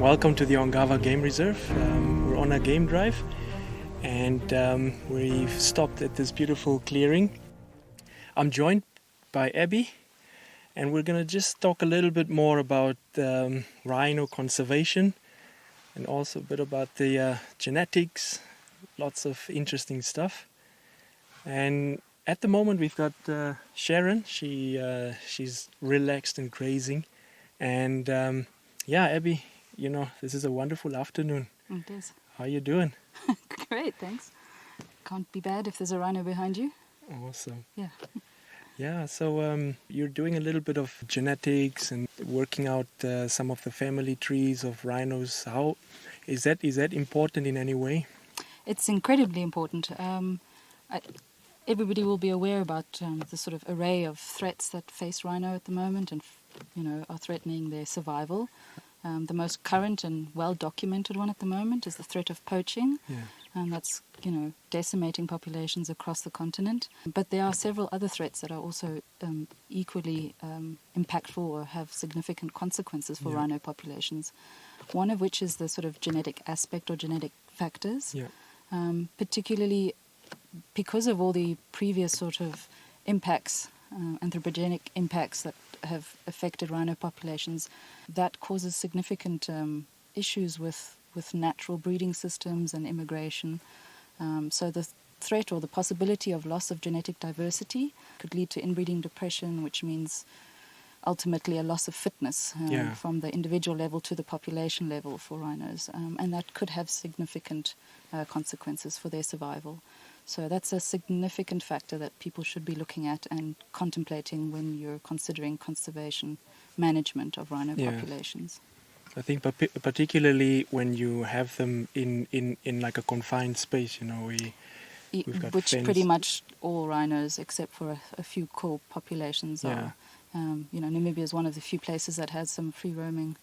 Welcome to the Ongava Game Reserve. We're on a game drive and we've stopped at this beautiful clearing. I'm joined by Abby and we're going to just talk a little bit more about rhino conservation and also a bit about the genetics, lots of interesting stuff. And at the moment we've got Sharon. She's relaxed and grazing. And Abby, you know, this is a wonderful afternoon. It is. How are you doing? Great, thanks. Can't be bad if there's a rhino behind you. Awesome. Yeah. Yeah, so you're doing a little bit of genetics and working out some of the family trees of rhinos. How is that important in any way? It's incredibly important. Everybody will be aware about the sort of array of threats that face rhino at the moment and, are threatening their survival. The most current and well-documented one at the moment is the threat of poaching. Yeah. And that's, decimating populations across the continent. But there are several other threats that are also equally impactful or have significant consequences for rhino populations. One of which is the sort of genetic aspect or genetic factors, particularly because of all the previous sort of impacts, anthropogenic impacts that have affected rhino populations. That causes significant issues with natural breeding systems and immigration. So the threat or the possibility of loss of genetic diversity could lead to inbreeding depression, which means ultimately a loss of fitness from the individual level to the population level for rhinos. And that could have significant consequences for their survival. So that's a significant factor that people should be looking at and contemplating when you're considering conservation management of rhino populations. I think particularly when you have them in like a confined space, we've got which fence. Pretty much all rhinos, except for a few core populations, are. Namibia is one of the few places that has some free roaming,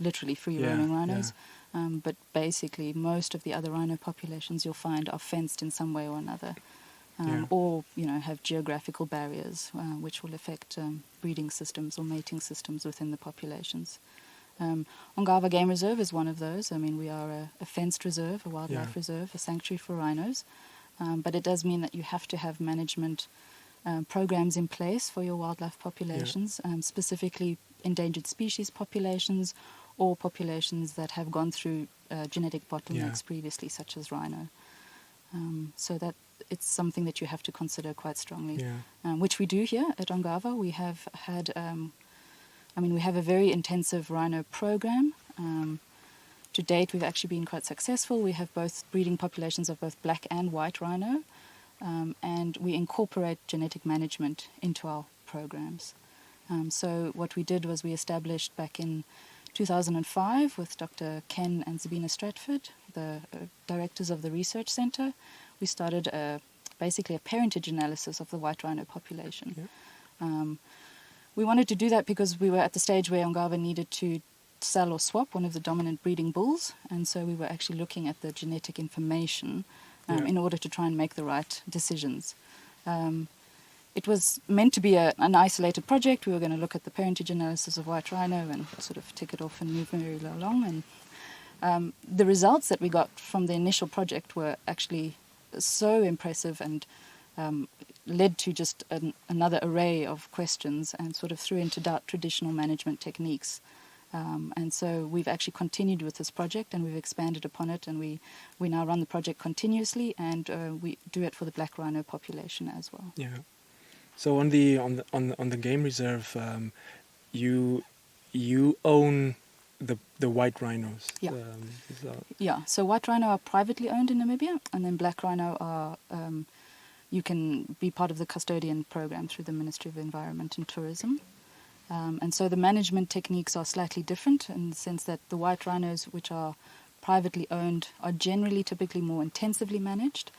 literally free roaming rhinos. But basically, most of the other rhino populations you'll find are fenced in some way or another, or have geographical barriers which will affect breeding systems or mating systems within the populations. Ongava Game Reserve is one of those. I mean, we are a fenced reserve, a wildlife reserve, a sanctuary for rhinos, but it does mean that you have to have management programs in place for your wildlife populations, specifically endangered species populations or populations that have gone through genetic bottlenecks previously, such as rhino. So that it's something that you have to consider quite strongly, which we do here at Ongava. We have had, we have a very intensive rhino program. To date, we've actually been quite successful. We have both breeding populations of both black and white rhino, and we incorporate genetic management into our programs. So what we did was we established back in 2005 with Dr. Ken and Sabina Stratford, the directors of the research center. We started basically a parentage analysis of the white rhino population. We wanted to do that because we were at the stage where Ongava needed to sell or swap one of the dominant breeding bulls, and so we were actually looking at the genetic information in order to try and make the right decisions. It was meant to be an isolated project. We were going to look at the parentage analysis of white rhino and sort of tick it off and move very along. And the results that we got from the initial project were actually so impressive and led to just another array of questions and sort of threw into doubt traditional management techniques. And so we've actually continued with this project and we've expanded upon it, and we now run the project continuously, and we do it for the black rhino population as well. Yeah. So on the game reserve, you own the white rhinos. So white rhino are privately owned in Namibia, and then black rhino are you can be part of the custodian program through the Ministry of Environment and Tourism. And so the management techniques are slightly different in the sense that the white rhinos, which are privately owned, are generally typically more intensively managed,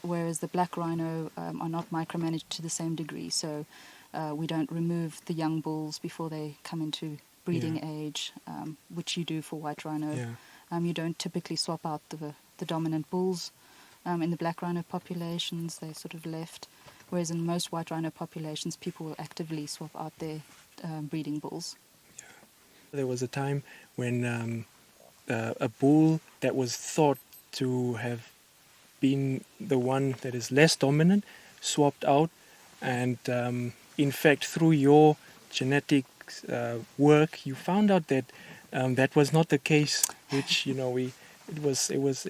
whereas the black rhino are not micromanaged to the same degree. So we don't remove the young bulls before they come into breeding age, which you do for white rhino. You don't typically swap out the dominant bulls. In the black rhino populations, they're sort of left, whereas in most white rhino populations, people will actively swap out their breeding bulls. There was a time when a bull that was thought to have been the one that is less dominant swapped out, and in fact through your genetic work you found out that that was not the case, which it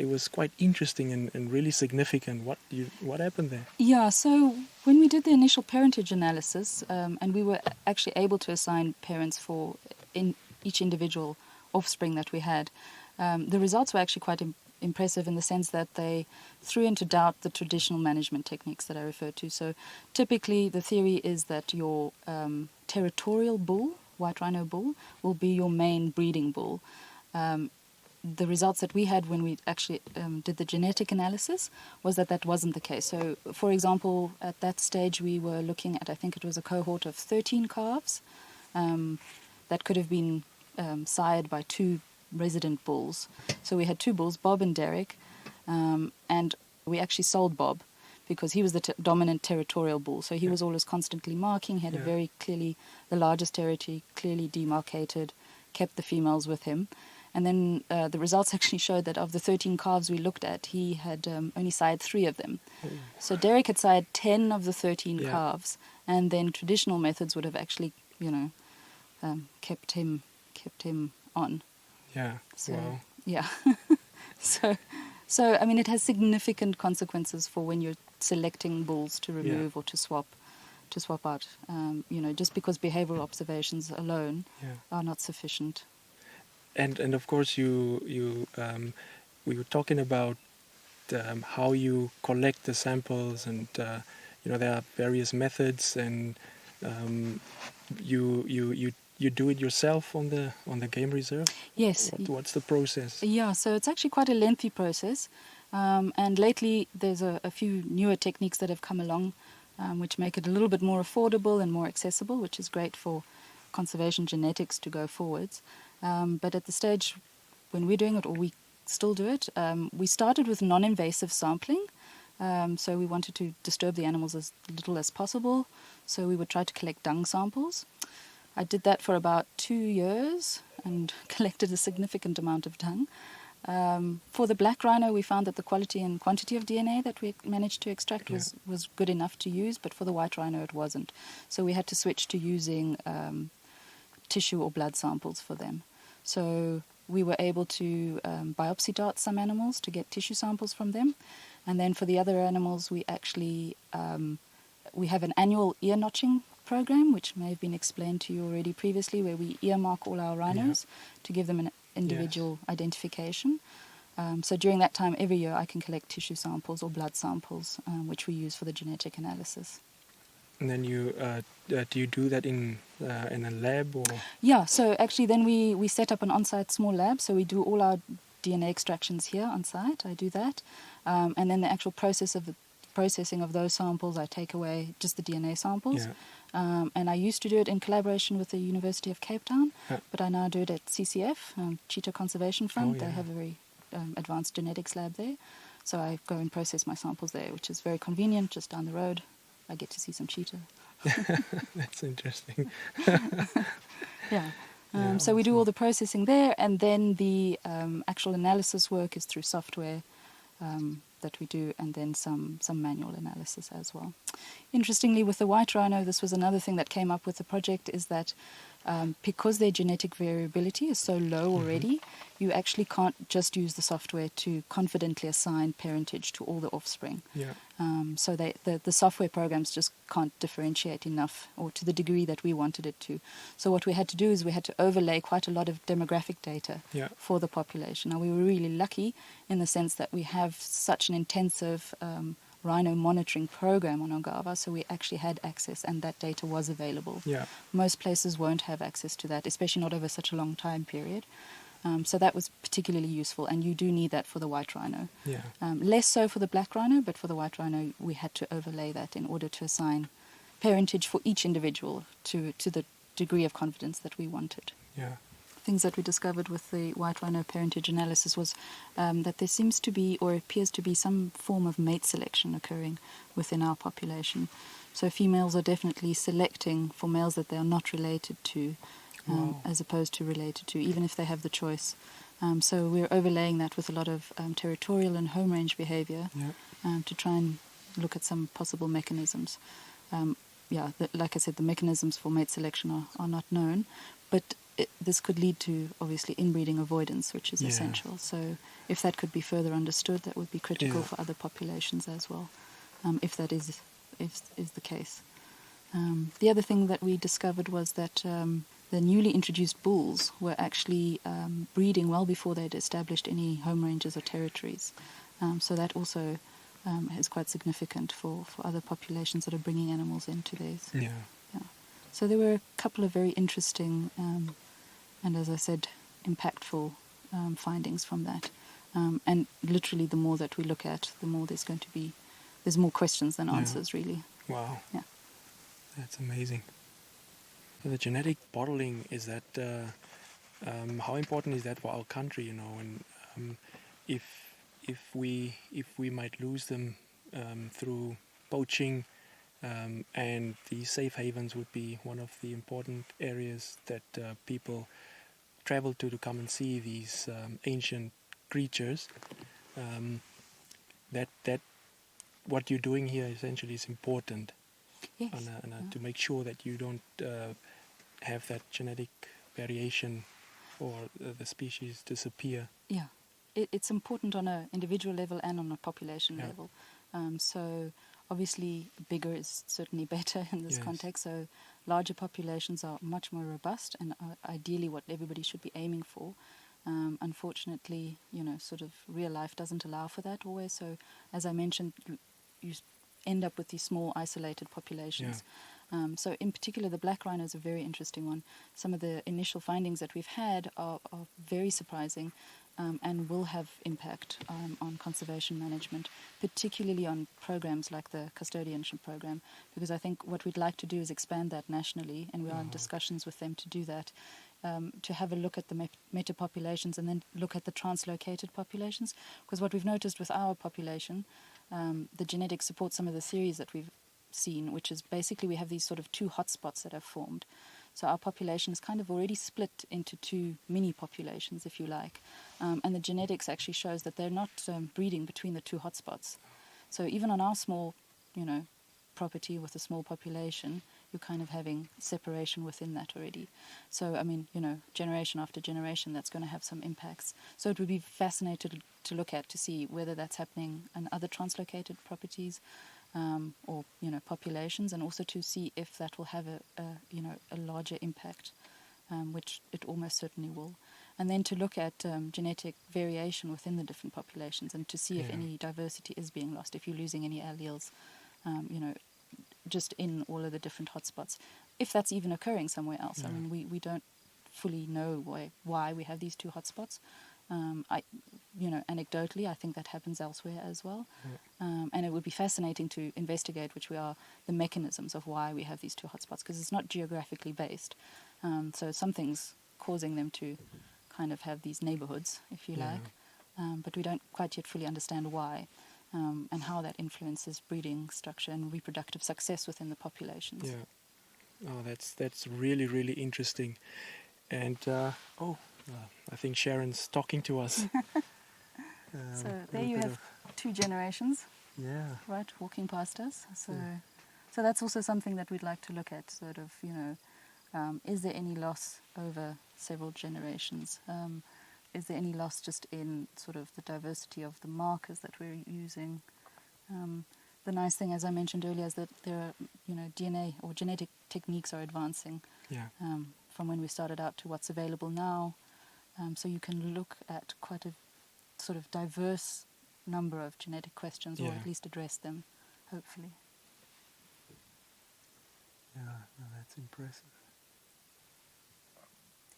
was quite interesting and really significant. What happened there? Yeah, so when we did the initial parentage analysis, and we were actually able to assign parents for in each individual offspring that we had, the results were actually quite impressive in the sense that they threw into doubt the traditional management techniques that I referred to. So typically the theory is that your territorial bull, white rhino bull, will be your main breeding bull. The results that we had when we actually did the genetic analysis was that that wasn't the case. So, for example, at that stage we were looking at, I think it was a cohort of 13 calves that could have been sired by 2 resident bulls. So we had 2 bulls, Bob and Derek, and we actually sold Bob because he was the dominant territorial bull. So he was always constantly marking, he had a very clearly, the largest territory, clearly demarcated, kept the females with him. And then the results actually showed that of the 13 calves we looked at, he had only sired 3 of them. So Derek had sired 10 of the 13 calves, and then traditional methods would have actually, kept him on. Yeah. So, wow. Yeah. So I mean, it has significant consequences for when you're selecting bulls to remove or to swap out. Just because behavioral observations alone are not sufficient. And of course we were talking about how you collect the samples, and there are various methods, and you do it yourself on the game reserve? Yes. What's the process? Yeah, so it's actually quite a lengthy process, and lately there's a few newer techniques that have come along which make it a little bit more affordable and more accessible, which is great for conservation genetics to go forwards. But at the stage when we're doing it, or we still do it, we started with non-invasive sampling. So we wanted to disturb the animals as little as possible. So we would try to collect dung samples. I did that for about 2 years and collected a significant amount of dung. For the black rhino, we found that the quality and quantity of DNA that we managed to extract was good enough to use, but for the white rhino it wasn't. So we had to switch to using tissue or blood samples for them. So we were able to biopsy dart some animals to get tissue samples from them. And then for the other animals, we actually we have an annual ear notching program, which may have been explained to you already previously, where we earmark all our rhinos to give them an individual identification. So during that time, every year, I can collect tissue samples or blood samples, which we use for the genetic analysis. And then you do you do that in a lab, or? Yeah, so actually then we set up an on-site small lab, so we do all our DNA extractions here on site. I do that, and then the actual processing of those samples, I take away just the DNA samples. And I used to do it in collaboration with the University of Cape Town, but I now do it at CCF, Cheetah Conservation Fund. They have a very advanced genetics lab there. So I go and process my samples there, which is very convenient, just down the road. I get to see some cheetah. That's interesting. So we do all the processing there, and then the actual analysis work is through software that we do, and then some manual analysis as well. Interestingly, with the white rhino, this was another thing that came up with the project, is that because their genetic variability is so low already, you actually can't just use the software to confidently assign parentage to all the offspring. So the software programs just can't differentiate enough, or to the degree that we wanted it to. So what we had to do is we had to overlay quite a lot of demographic data for the population. Now, we were really lucky in the sense that we have such an intensive rhino monitoring program on Ongava, so we actually had access, and that data was available. Most places won't have access to that, especially not over such a long time period. So that was particularly useful, and you do need that for the white rhino. Less so for the black rhino, but for the white rhino we had to overlay that in order to assign parentage for each individual to the degree of confidence that we wanted. Things that we discovered with the white rhino parentage analysis was that there seems to be, or appears to be, some form of mate selection occurring within our population. So females are definitely selecting for males that they are not related to, Wow. as opposed to related to, even if they have the choice. So we're overlaying that with a lot of territorial and home range behavior to try and look at some possible mechanisms. Like I said, the mechanisms for mate selection are not known, but this could lead to, obviously, inbreeding avoidance, which is essential. So if that could be further understood, that would be critical for other populations as well, if that is the case. The other thing that we discovered was that the newly introduced bulls were actually breeding well before they'd established any home ranges or territories. So that also is quite significant for other populations that are bringing animals into theirs. Yeah. So there were a couple of very interesting and, as I said, impactful findings from that. And literally, the more that we look at, the more there's more questions than answers, really. Wow. Yeah. That's amazing. The genetic bottling, is that how important is that for our country? And if we might lose them through poaching, and the safe havens would be one of the important areas that people travel to come and see these ancient creatures. That what you're doing here essentially is important. Yes. To make sure that you don't have that genetic variation or the species disappear. Yeah, it's important on an individual level and on a population level. So obviously bigger is certainly better in this context. So larger populations are much more robust and are ideally what everybody should be aiming for. Unfortunately, sort of real life doesn't allow for that always. So as I mentioned, you end up with these small isolated populations. So in particular, the black rhino is a very interesting one. Some of the initial findings that we've had are very surprising and will have impact on conservation management, particularly on programs like the custodianship program, because I think what we'd like to do is expand that nationally, and we are in discussions with them to do that, to have a look at the meta populations and then look at the translocated populations, because what we've noticed with our population, the genetics support some of the theories that we've seen, which is basically we have these sort of two hotspots that have formed. So our population is kind of already split into two mini populations, if you like. And the genetics actually shows that they're not breeding between the two hotspots. So even on our small, property with a small population, you're kind of having separation within that already. So, I mean, generation after generation, that's going to have some impacts. So it would be fascinating to look at to see whether that's happening in other translocated properties, or populations, and also to see if that will have a larger impact, which it almost certainly will. And then to look at genetic variation within the different populations and to see if any diversity is being lost, if you're losing any alleles, just in all of the different hotspots, if that's even occurring somewhere else. I mean, we don't fully know why we have these two hotspots. Anecdotally, I think that happens elsewhere as well. And it would be fascinating to investigate, which we are, the mechanisms of why we have these two hotspots, because it's not geographically based. So something's causing them to kind of have these neighborhoods, if you like. But we don't quite yet fully understand why, and how that influences breeding structure and reproductive success within the populations. Yeah. Oh, that's really, really interesting. And I think Sharon's talking to us. So there you have two generations, right, walking past us. So that's also something that we'd like to look at, sort of, is there any loss over several generations? Is there any loss just in sort of the diversity of the markers that we're using? The nice thing, as I mentioned earlier, is that there are, DNA or genetic techniques are advancing from when we started out to what's available now. So you can look at quite a sort of diverse number of genetic questions, or at least address them, hopefully. Yeah, no, that's impressive.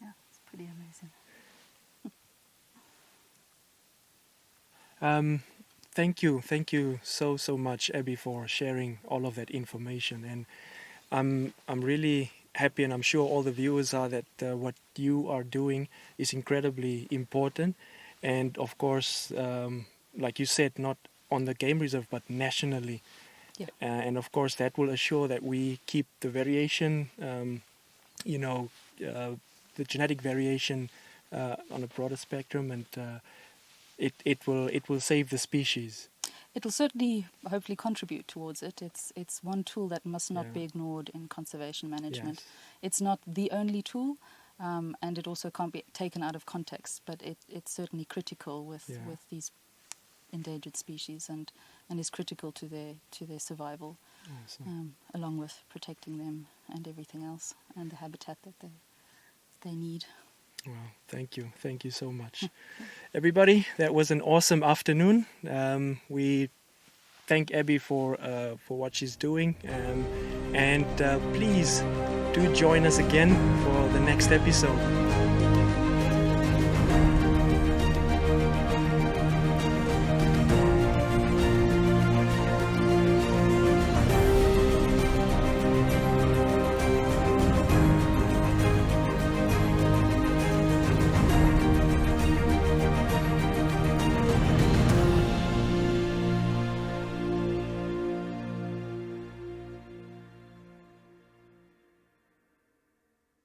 Yeah, it's pretty amazing. Thank you so much, Abby, for sharing all of that information. And I'm really happy, and I'm sure all the viewers are, that what you are doing is incredibly important. And of course, like you said, not on the game reserve, but nationally. And of course, that will assure that we keep the variation, the genetic variation on a broader spectrum, and it will save the species. It will certainly, hopefully, contribute towards it. It's one tool that must not be ignored in conservation management. Yes. It's not the only tool, and it also can't be taken out of context. But it's certainly critical with these endangered species, and is critical to their survival, Awesome. along with protecting them and everything else, and the habitat that they need. Well, thank you so much. Everybody, that was an awesome afternoon. We thank Abby for what she's doing, and please do join us again for the next episode.